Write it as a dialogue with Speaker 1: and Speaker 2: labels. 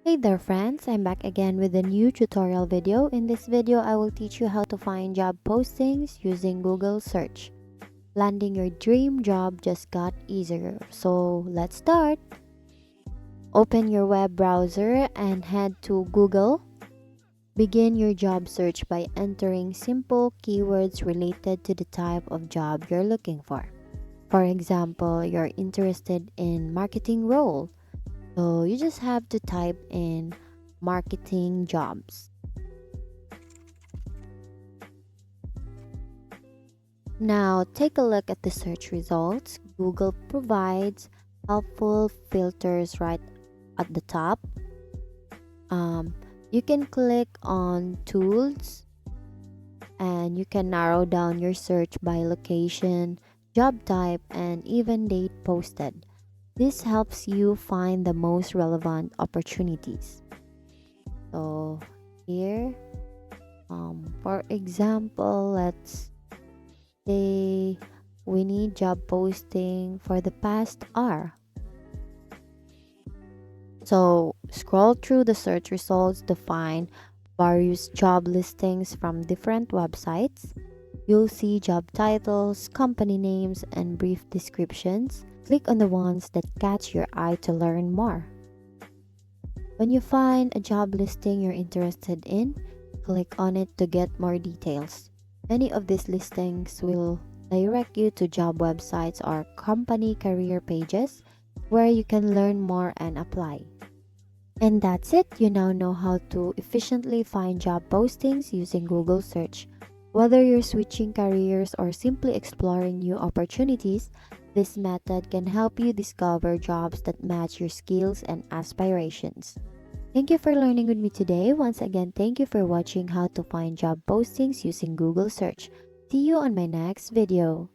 Speaker 1: Hey there friends, I'm back again with a new tutorial video. In this video, I will teach you how to find job postings using Google search. Landing your dream job just got easier. So let's start. Open your web browser and head to Google. Begin your job search by entering simple keywords related to the type of job you're looking for. For example, you're interested in marketing role. So you just have to type in marketing jobs. Now take a look at the search results. Google provides helpful filters right at the top. Um, you can click on tools and you can narrow down your search by location, job type, and even date posted. This helps you find the most relevant opportunities. So here, for example, let's say we need job posting for the past hour. So scroll through the search results to find various job listings from different websites. You'll see job titles, company names, and brief descriptions. Click on the ones that catch your eye to learn more. When you find a job listing you're interested in, click on it to get more details. Many of these listings will direct you to job websites or company career pages where you can learn more and apply. And that's it. You now know how to efficiently find job postings using Google search. Whether you're switching careers or simply exploring new opportunities, this method can help you discover jobs that match your skills and aspirations. Thank you for learning with me today. Once again, thank you for watching how to find job postings using Google search. See you on my next video.